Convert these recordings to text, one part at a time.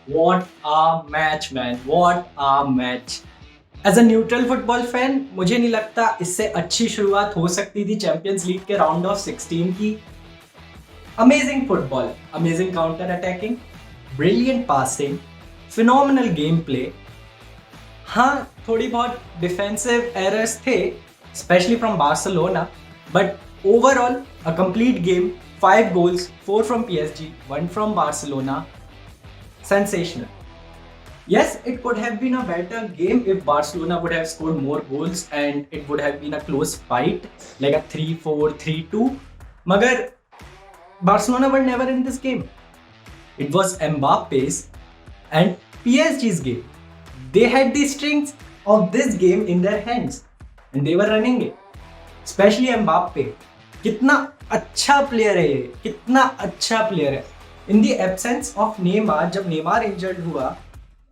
What a match, man. What a match. As a neutral football fan मुझे नहीं लगता इससे अच्छी शुरुआत हो सकती थी चैंपियंस लीग के राउंड ऑफ 16 की. Amazing football, amazing counter attacking, brilliant passing, phenomenal game play. हाँ, थोड़ी बहुत डिफेंसिव एरर्स थे, specially from Barcelona, but overall a complete game. 5 goals, 4 from PSG, 1 from Barcelona. Sensational. Yes, it could have been a better game if Barcelona would have scored more goals and it would have been a close fight, like a 3-4, 3-2. Magar Barcelona were never in this game. It was Mbappe's and PSG's game. They had the strings of this game in their hands and they were running it. Especially Mbappe. कितना अच्छा player है ये, कितना अच्छा player है. In the absence of Neymar, जब Neymar injured हुआ,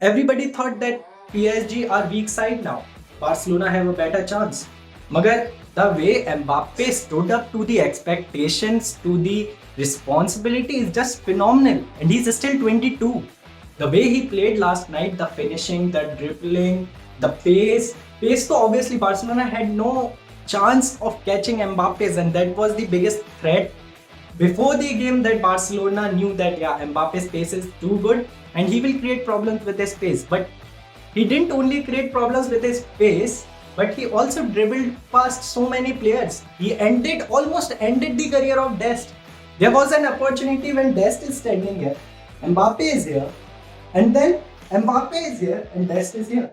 everybody thought that PSG are weak side now. Barcelona have a better chance. Magar the way Mbappe stood up to the expectations, to the responsibility is just phenomenal. And he's still 22. The way he played last night, the finishing, the dribbling, the pace. Pace, so obviously Barcelona had no chance of catching Mbappe's, and that was the biggest threat. Before the game, that Barcelona knew that Mbappe's pace is too good and he will create problems with his pace. But he didn't only create problems with his pace, but he also dribbled past so many players. He almost ended the career of Dest. There was an opportunity when Dest is standing here, Mbappe is here, and then Mbappe is here and Dest is here.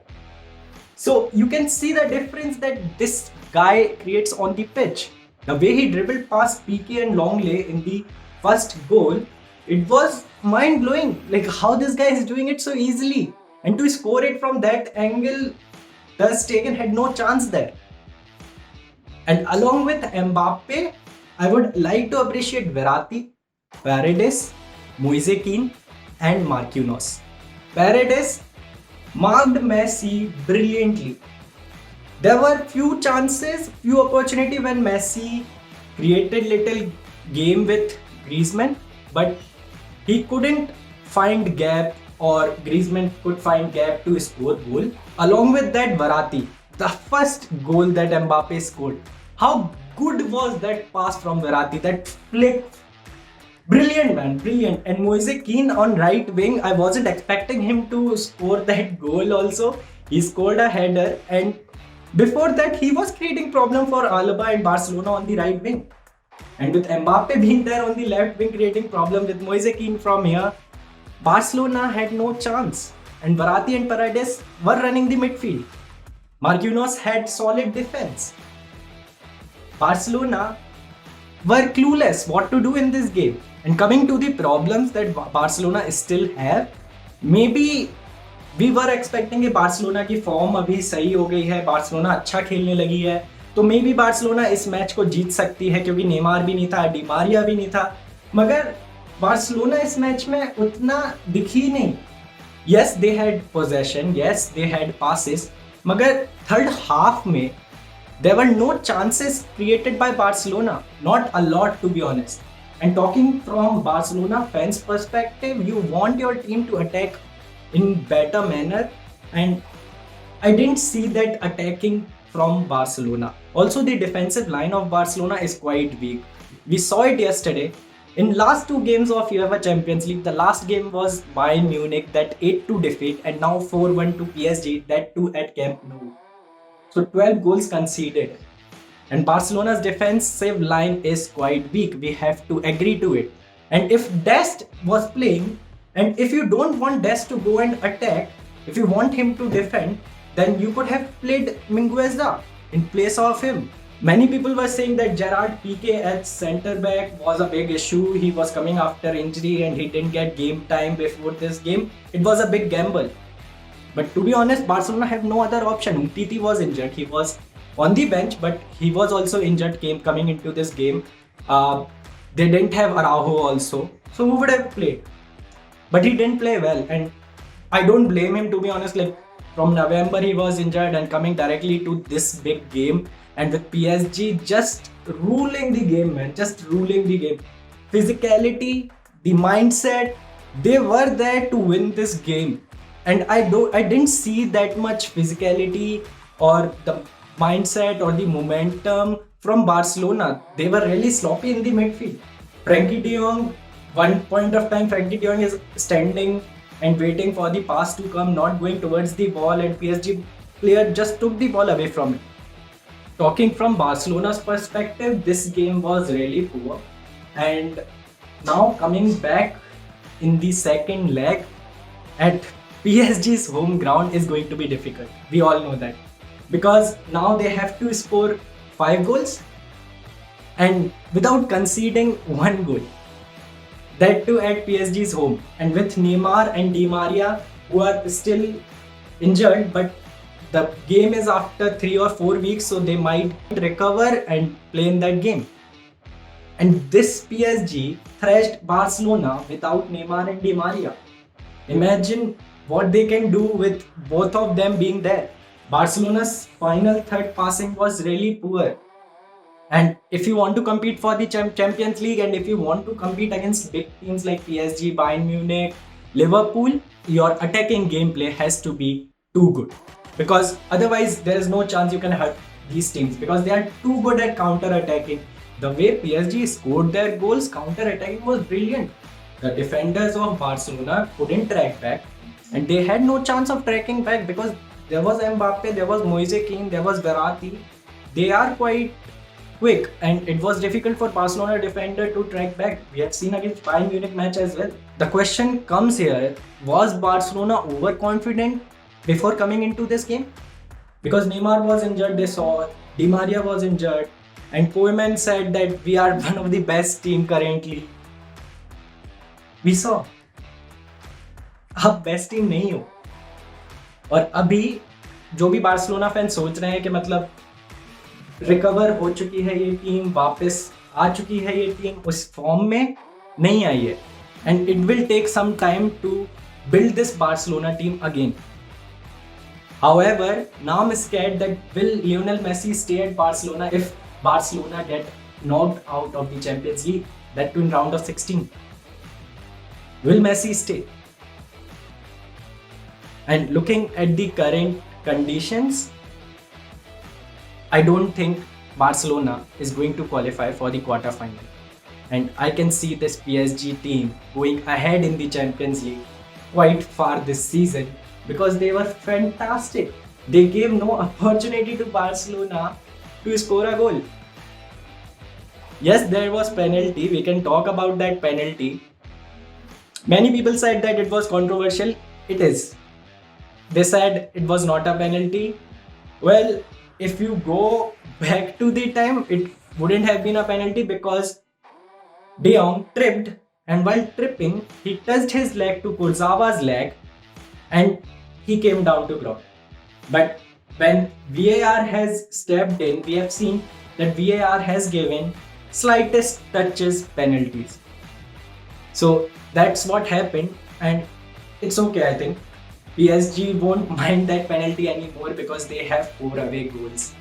So you can see the difference that this guy creates on the pitch. The way he dribbled past PK and Longley in the first goal, it was mind-blowing. Like how this guy is doing it so easily. And to score it from that angle, Ter Stegen had no chance there. And along with Mbappe, I would like to appreciate Verratti, Paredes, Moise Kean and Marquinhos. Paredes marked Messi brilliantly. There were few chances, few opportunity when Messi created little game with Griezmann, but he couldn't find gap, or Griezmann could find gap to score goal. Along with that, Verratti, the first goal that Mbappe scored. How good was that pass from Verratti? That flick. Brilliant, man, brilliant. And Moise Kean on right wing, I wasn't expecting him to score that goal also. He scored a header, and before that he was creating problem for Alaba and Barcelona on the right wing. And with Mbappe being there on the left wing creating problem with Moise Kean from here, Barcelona had no chance. And Verratti and Paredes were running the midfield. Marquinhos had solid defense. Barcelona were clueless what to do in this game. And coming to the problems that Barcelona still have, maybe we were expecting कि Barcelona की form अभी सही हो गई है, Barcelona अच्छा खेलने लगी है, तो मे बी बार्सिलोना इस मैच को जीत सकती है क्योंकि नेमार भी नहीं था, डी मारिया भी नहीं था. मगर बार्सिलोना इस मैच में उतना दिखी नहीं. Yes, they had possession, yes they had passes, मगर थर्ड हाफ में there were no chances created by Barcelona, not a lot to be honest. And talking from Barcelona fans perspective, you want your team to attack in better manner, and I didn't see that attacking from Barcelona. Also, the defensive line of Barcelona is quite weak. We saw it yesterday. In last 2 games of UEFA Champions League, the last game was Bayern Munich, that 8-2 defeat, and now 4-1 to PSG, that too at Camp Nou. So 12 goals conceded. And Barcelona's defensive line is quite weak. We have to agree to it. And if Dest was playing, and if you don't want Dest to go and attack, if you want him to defend, then you could have played Mingueza in place of him. Many people were saying that Gerard Piqué at centre back was a big issue. He was coming after injury and he didn't get game time before this game. It was a big gamble. But to be honest, Barcelona have no other option. Umtiti was injured. He was on the bench, but he was also injured coming into this game. They didn't have Araujo also. So who would have played? But he didn't play well. And I don't blame him, to be honest. Like from November, he was injured and coming directly to this big game. And with PSG just ruling the game, man. Just ruling the game. Physicality, the mindset, They were there to win this game, and I didn't see that much physicality or the mindset or the momentum from Barcelona. They were really sloppy in the midfield. Frankie De Jong, one point of time, Frankie De Jong is standing and waiting for the pass to come, not going towards the ball, and PSG player just took the ball away from him. Talking from Barcelona's perspective, this game was really poor. And now coming back in the second leg at PSG's home ground is going to be difficult. We all know that. Because now they have to score 5 goals and without conceding 1 goal. That too at PSG's home. And with Neymar and Di Maria who are still injured, but the game is after 3 or 4 weeks, so they might recover and play in that game. And this PSG thrashed Barcelona without Neymar and Di Maria. Imagine what they can do with both of them being there. Barcelona's final third passing was really poor. And if you want to compete for the Champions League and if you want to compete against big teams like PSG, Bayern Munich, Liverpool, your attacking gameplay has to be too good. Because otherwise there is no chance you can hurt these teams because they are too good at counter-attacking. The way PSG scored their goals, counter-attacking was brilliant. The defenders of Barcelona couldn't track back and they had no chance of tracking back because there was Mbappe, there was Moise Kean, there was Verratti. They are quite quick and it was difficult for Barcelona defender to track back. We had seen against Bayern Munich match as well. The question comes here, was Barcelona overconfident before coming into this game? Because Neymar was injured, they saw, Di Maria was injured, and Koeman said that we are one of the best team currently. We saw. आप best team नहीं हो और अभी जो भी Barcelona fan सोच रहे हैं कि मतलब रिकवर हो चुकी है ये टीम, वापस आ चुकी है ये टीम, उस फॉर्म में नहीं आई है and it will take some time to build this Barcelona team again. However, now I'm scared that will Lionel Messi stay at Barcelona if Barcelona get knocked out of the Champions League, that too in round of 16. Will Messi stay? And looking at the current conditions, I don't think Barcelona is going to qualify for the quarter-final. And I can see this PSG team going ahead in the Champions League quite far this season because they were fantastic. They gave no opportunity to Barcelona to score a goal. Yes, there was penalty. We can talk about that penalty. Many people said that it was controversial. It is. They said it was not a penalty. Well, if you go back to the time, it wouldn't have been a penalty because De Jong tripped, and while tripping, he touched his leg to Kurzawa's leg and he came down to ground. But when VAR has stepped in, we have seen that VAR has given slightest touches penalties. So that's what happened and it's okay, I think. PSG won't mind that penalty anymore because they have 4 away goals.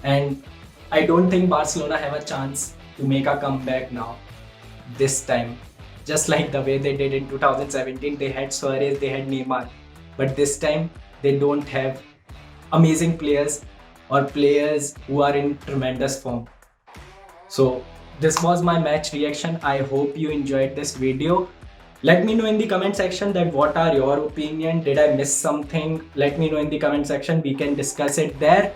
And I don't think Barcelona have a chance to make a comeback now, this time. Just like the way they did in 2017, they had Suarez, they had Neymar. But this time, they don't have amazing players or players who are in tremendous form. So this was my match reaction. I hope you enjoyed this video. Let me know in the comment section that what are your opinion. Did I miss something? Let me know in the comment section. We can discuss it there.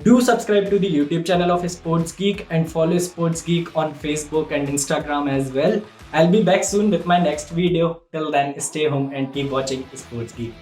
Do subscribe to the YouTube channel of Sports Geek and follow Sports Geek on Facebook and Instagram as well. I'll be back soon with my next video. Till then, stay home and keep watching Sports Geek.